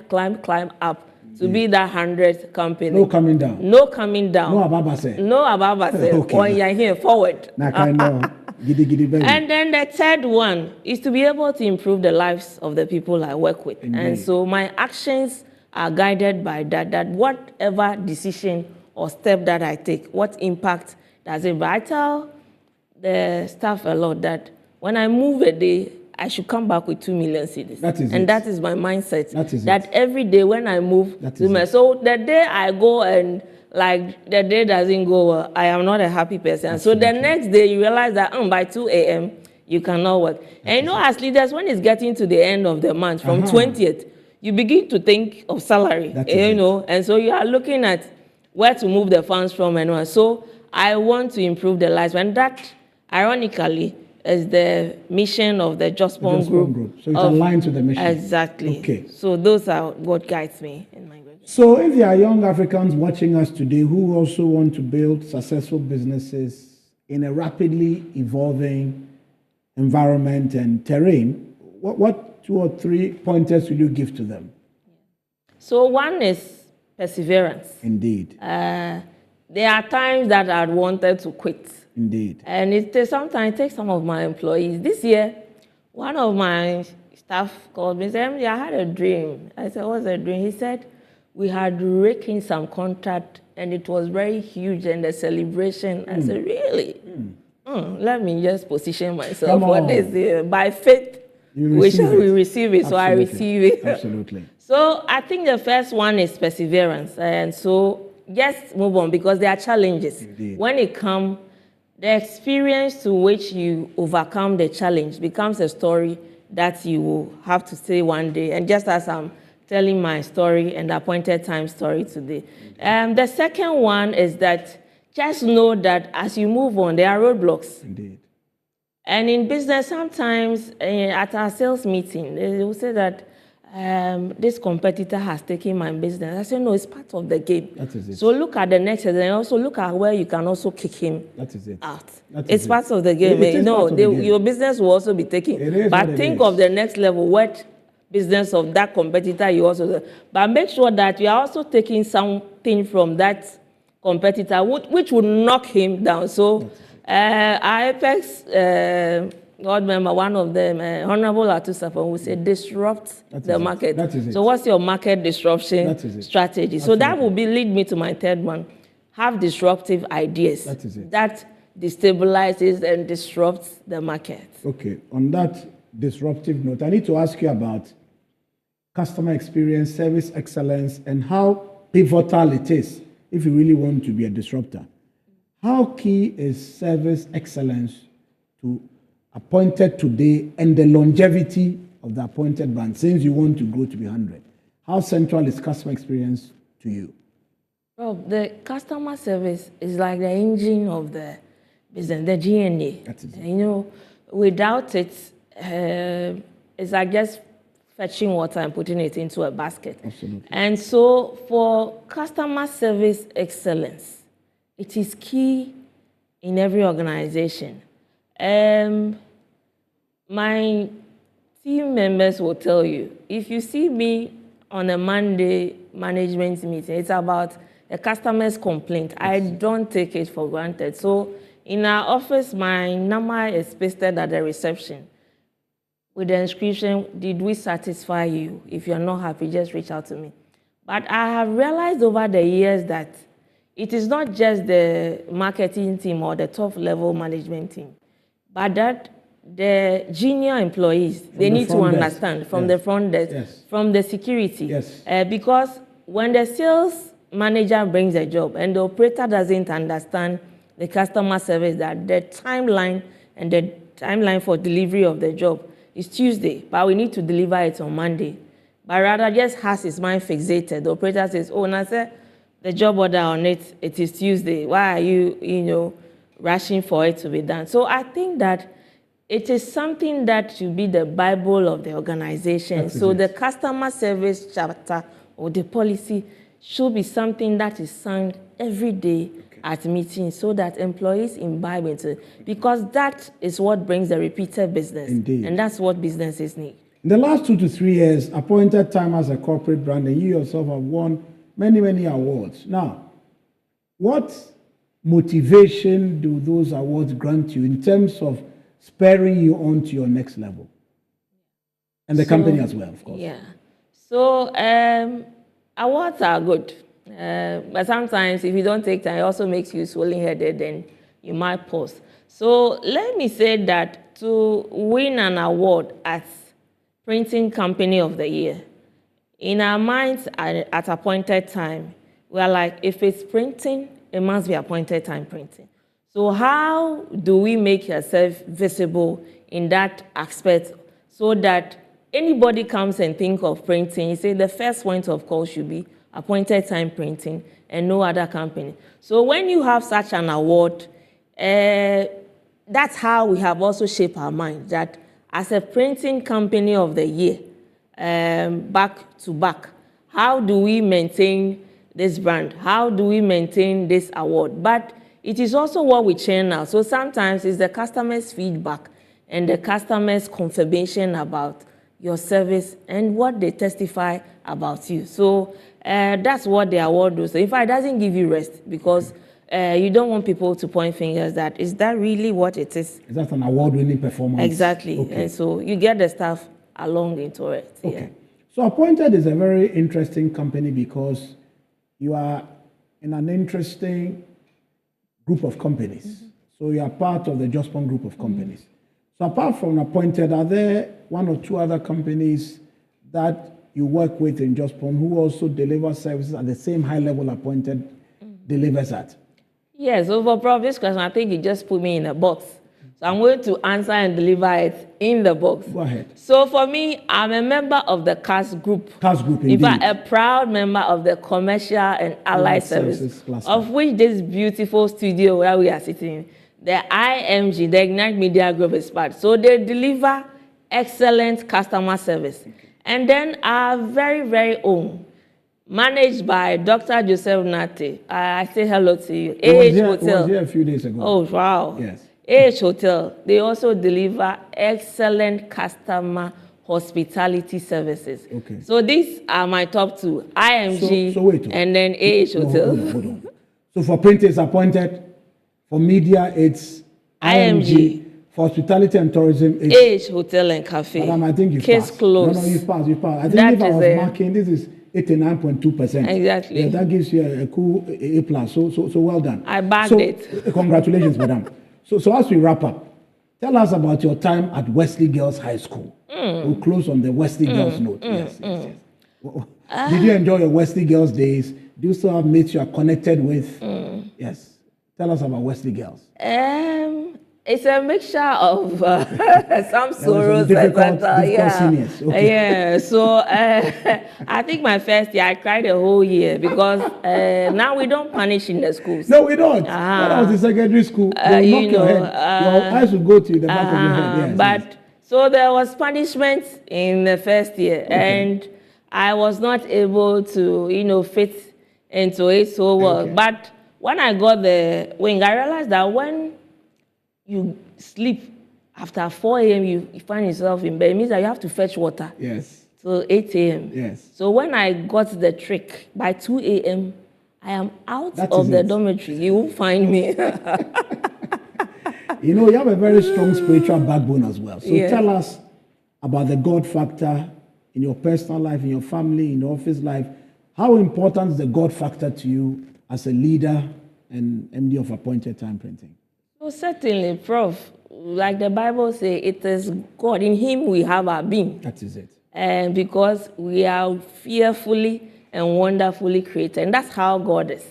up to be that 100th company. No coming down. No coming down. No Ababase. No Ababase. Okay. When you're here, forward. And then the third one is to be able to improve the lives of the people I work with. Indeed. And so my actions are guided by that whatever decision or step that I take, what impact does it? But I tell the staff a lot that when I move a day, I should come back with 2 million cedis. That is and it. that is my mindset. That is that it. every day when I move, so the day I go and like the day doesn't go well, I am not a happy person. Absolutely. So the next day you realize that by 2 a.m. you cannot work. And you know, as leaders, when it's getting to the end of the month, from 20th, you begin to think of salary, you know, and so you are looking at where to move the funds from and on. So I want to improve the lives, and that, ironically, is the mission of the Jospon Group. So it aligns with the mission. Exactly. Okay. So those are what guides me in my work. So if there are young Africans watching us today who also want to build successful businesses in a rapidly evolving environment and terrain, what 2 or 3 pointers will you give to them? So one is perseverance. Indeed. There are times that I wanted to quit. Indeed. And sometimes it takes some of my employees. This year, one of my staff called me and said, "Emily, I had a dream." I said, "What's a dream?" He said, "We had raked in some contract and it was very huge and the celebration." I said, "Really? Let me just position myself for this. By faith, we receive it." So I receive it. Absolutely. So I think the first one is perseverance. And so just move on because there are challenges. Indeed. When it comes, the experience to which you overcome the challenge becomes a story that you will have to say one day. And just as I'm telling my story and the appointed time story today. The second one is that just know that as you move on, there are roadblocks. Indeed. And in business, sometimes at our sales meeting, they will say that this competitor has taken my business. I say, no, it's part of the game. That is it. So look at the next and also look at where you can also kick him out. It's part of the game. Your business will also be taken. But think of the next level, what business of that competitor you also do. But make sure that you are also taking something from that competitor which would knock him down. So our Apex God member, one of them, Honorable Atusafon, will say disrupt the market. So what's your market disruption strategy? So that will lead me to my third one. Have disruptive ideas that destabilizes and disrupts the market. Okay, on that disruptive note, I need to ask you about customer experience, service excellence, and how pivotal it is if you really want to be a disruptor. How key is service excellence to appointed today and the longevity of the appointed brand since you want to grow to be 100? How central is customer experience to you? Well, the customer service is like the engine of the business, the DNA. That's it. You know, without it, it's like just fetching water and putting it into a basket. Absolutely. And so for customer service excellence, it is key in every organization. My team members will tell you, if you see me on a Monday management meeting, it's about a customer's complaint. I don't take it for granted. So in our office, my number is pasted at the reception with the inscription, "Did we satisfy you? If you're not happy, just reach out to me." But I have realized over the years that it is not just the marketing team or the top level management team, but that the junior employees, they need to understand from the front desk, from the security. Because when the sales manager brings a job and the operator doesn't understand the customer service, that the timeline and the timeline for delivery of the job is Tuesday, but we need to deliver it on Monday. But rather just has his mind fixated. The operator says, "Oh, Nasa, the job order on it, it is Tuesday. Why are you, rushing for it to be done?" So I think that it is something that should be the Bible of the organization. So the customer service chapter or the policy should be something that is sung every day at meetings so that employees imbibe into it. Because that is what brings the repeated business. Indeed. And that's what businesses need. In the last 2 to 3 years, appointed time as a corporate brand, and you yourself have won many, many awards. Now, what motivation do those awards grant you in terms of spurring you on to your next level? And the company as well, of course. Yeah. So Awards are good. But sometimes if you don't take time, it also makes you swollen-headed and you might pause. So let me say that to win an award as Printing Company of the Year, in our minds at appointed time, we are like, if it's printing, it must be appointed time printing. So how do we make yourself visible in that aspect so that anybody comes and think of printing, you say the first point of call should be appointed time printing and no other company. So when you have such an award, that's how we have also shaped our mind, that as a Printing Company of the Year, back to back, how do we maintain this brand? How do we maintain this award? But it is also what we channel. So sometimes it's the customer's feedback and the customer's confirmation about your service and what they testify about you. So that's what the award does. So in fact, it doesn't give you rest because you don't want people to point fingers that, is that really what it is? Is that an award-winning performance? Exactly. Okay. And so you get the staff along into it. Okay. Yeah. So Appointed is a very interesting company because you are in an interesting group of companies. Mm-hmm. So you are part of the Jospon group of companies. Mm-hmm. So apart from Appointed, are there one or two other companies that you work with in Jospon who also deliver services at the same high level Appointed delivers at? Yes, so for this question, I think you just put me in a box. So I'm going to answer and deliver it in the box. Go ahead. So for me, I'm a member of the CAS group. CAS group, indeed. In fact, a proud member of the Commercial and Allied Services, of which this beautiful studio where we are sitting, the IMG, the Ignite Media Group is part. So they deliver excellent customer service. Okay. And then our very, very own, managed by Dr. Joseph Nate. I say hello to you. Hotel. Was here a few days ago. Oh, wow. Yes. Hotel. They also deliver excellent customer hospitality services. Okay. So these are my top two, IMG and then Hotel. Hold on. So for print, it's Appointed. For media, it's IMG. For hospitality and tourism, it's Hotel and Cafe. Madam, I think you've Case passed. closed. No, you've passed. I think if I was marking, this is 89.2%. Exactly. Yeah, that gives you a cool A+. So well done. I bagged it. Congratulations, madam. So as we wrap up, tell us about your time at Wesley Girls High School. We'll close on the Wesley Girls note. Yes. Did you enjoy your Wesley Girls days? Do you still have mates you are connected with? Yes. Tell us about Wesley Girls. It's a mixture of some sorrows and seniors. Okay. Yeah. So I think my first year I cried a whole year because now we don't punish in the schools. No, we don't. When I was in secondary school, they will knock your head. Your eyes will go to the back of your head. Yes, but so there was punishment in the first year, and I was not able to fit into it so well. Okay. But when I got the wing, I realized that when you sleep after 4 a.m., you find yourself in bed. It means that you have to fetch water. Yes. So 8 a.m. Yes. So when I got the trick, by 2 a.m., I am out of the dormitory. You won't find me. You have a very strong spiritual backbone as well. So tell us about the God factor in your personal life, in your family, in your office life. How important is the God factor to you as a leader and MD of Appointed Time Printing? Well, certainly, Prof. Like the Bible says, it is God. In Him we have our being. That is it. And because we are fearfully and wonderfully created. And that's how God is.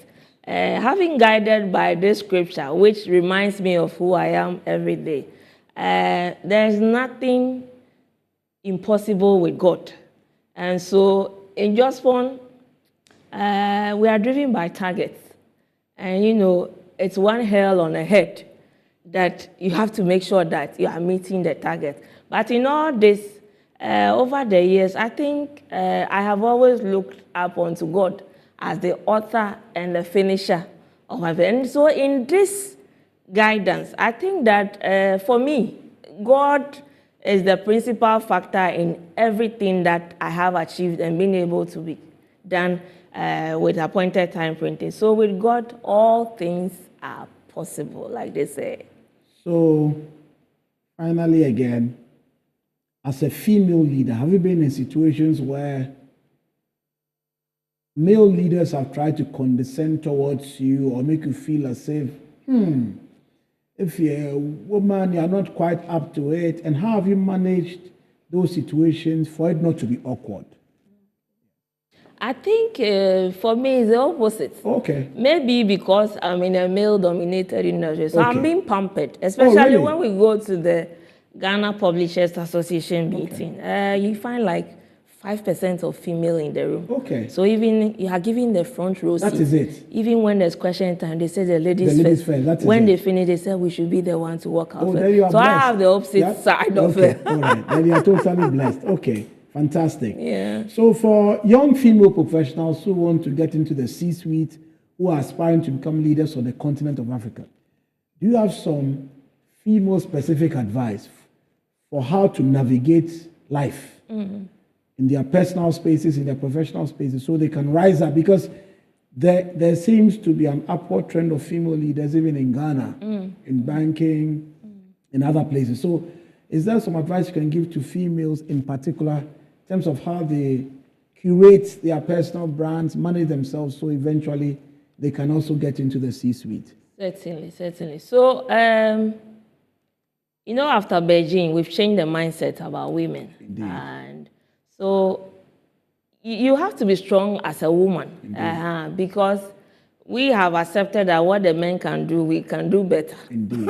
Having guided by this scripture, which reminds me of who I am every day, there's nothing impossible with God. And so in Jospon, we are driven by targets. And it's one hell on a head that you have to make sure that you are meeting the target. But in all this, over the years, I think I have always looked up onto God as the author and the finisher of my faith. And so in this guidance, I think that for me, God is the principal factor in everything that I have achieved and been able to be done with Appointed Time Printing. So with God, all things are possible, like they say. So finally, again, as a female leader, have you been in situations where male leaders have tried to condescend towards you or make you feel as if you're a woman, you're not quite up to it? And how have you managed those situations for it not to be awkward? I think for me it's the opposite. Okay. Maybe because I'm in a male-dominated industry, so I'm being pampered, especially really? when we go to the Ghana Publishers Association meeting. You find like 5% of female in the room. Okay. So even you are giving the front row seat. That is it. Even when there's question time, they say the ladies first. That is when it. they finish, they say we should be the one to walk out. Then you are so blessed. I have the opposite side of it. All right. Then you are totally blessed. Okay. Fantastic. Yeah. So for young female professionals who want to get into the C-suite, who are aspiring to become leaders on the continent of Africa, do you have some female-specific advice for how to navigate life in their personal spaces, in their professional spaces, so they can rise up? Because there seems to be an upward trend of female leaders, even in Ghana, in banking, in other places. So is there some advice you can give to females in particular in terms of how they curate their personal brands, manage themselves, so eventually they can also get into the C-suite? Certainly. So, after Beijing, we've changed the mindset about women. Indeed. And so you have to be strong as a woman because we have accepted that what the men can do, we can do better. Indeed.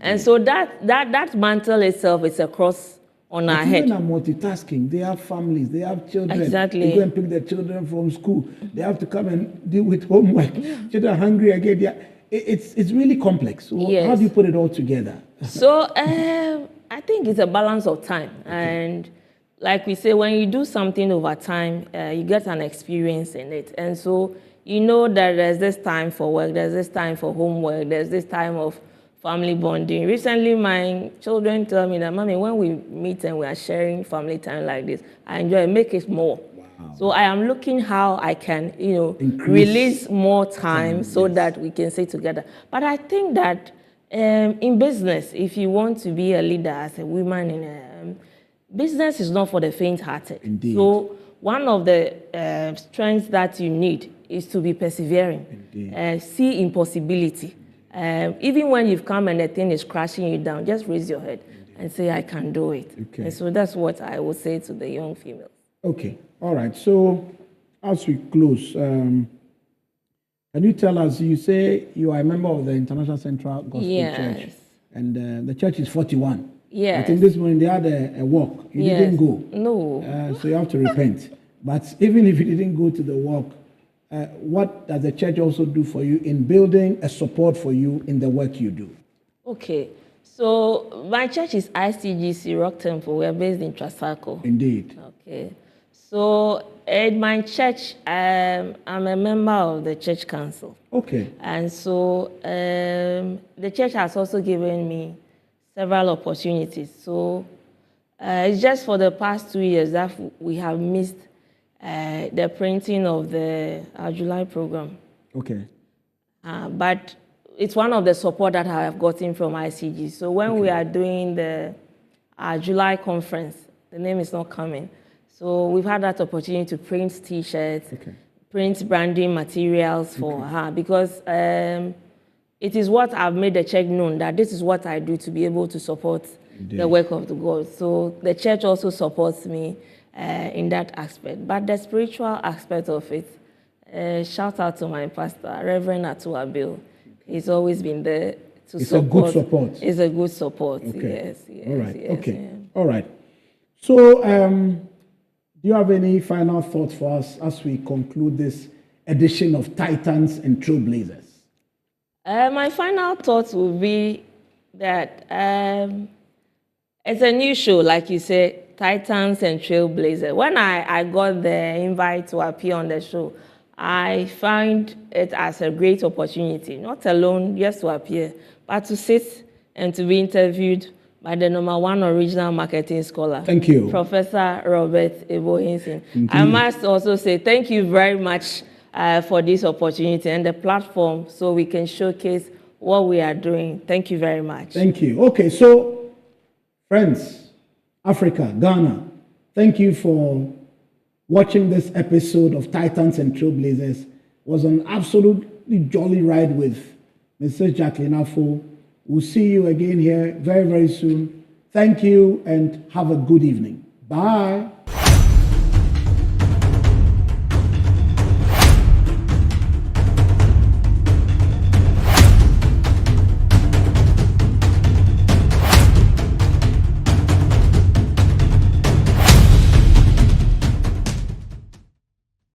And so that mantle itself is a cross on our head. Women are multitasking. They have families. They have children. Exactly. They go and pick their children from school. They have to come and deal with homework. Children are hungry again. It's really complex. So how do you put it all together? So I think it's a balance of time. And like we say, when you do something over time, you get an experience in it. And so you know that there's this time for work, there's this time for homework, there's this time of family bonding. Recently, my children tell me that, Mommy, when we meet and we are sharing family time like this, I enjoy it, make it more. Wow. So I am looking how I can, release more time so that we can stay together. But I think that in business, if you want to be a leader as a woman, business is not for the faint-hearted. Indeed. So one of the strengths that you need is to be persevering, see impossibility. Even when you've come and the thing is crashing you down, just raise your head and say, I can do it. Okay. And so that's what I would say to the young females. Okay. All right. So as we close, can you tell us, you say you are a member of the International Central Gospel Church, and the church is 41. Yes. I think this morning they had a walk. You didn't go. No. So you have to repent. But even if you didn't go to the walk, what does the church also do for you in building a support for you in the work you do? Okay. So my church is ICGC Rock Temple. We're based in Trasaco. Indeed. Okay. So at my church, I'm a member of the church council. Okay. And so the church has also given me several opportunities. So it's just for the past 2 years that we have missed the printing of our July program. Okay. But it's one of the support that I have gotten from ICG. So when we are doing our July conference, the name is not coming. So we've had that opportunity to print T-shirts, print branding materials for her, because it is what I've made the church known that this is what I do to be able to support the work of the God. So the church also supports me in that aspect. But the spiritual aspect of it, shout out to my pastor, Reverend Atuabil. He's always been there to support. It's a good support. It's a good support, okay. Yes. All right, yes, okay. Yeah. All right. So do you have any final thoughts for us as we conclude this edition of Titans and Trailblazers? My final thoughts would be that it's a new show, like you said, Titans and Trailblazers. When I got the invite to appear on the show, I find it as a great opportunity, not alone just to appear, but to sit and to be interviewed by the #1 original marketing scholar. Thank you. Professor Robert Ebo-Hinson. I must also say thank you very much for this opportunity and the platform so we can showcase what we are doing. Thank you very much. Thank you. Okay, so friends, Africa, Ghana, thank you for watching this episode of Titans and Trailblazers. It was an absolutely jolly ride with Mrs. Jacqueline Afo. We'll see you again here very, very soon. Thank you and have a good evening. Bye.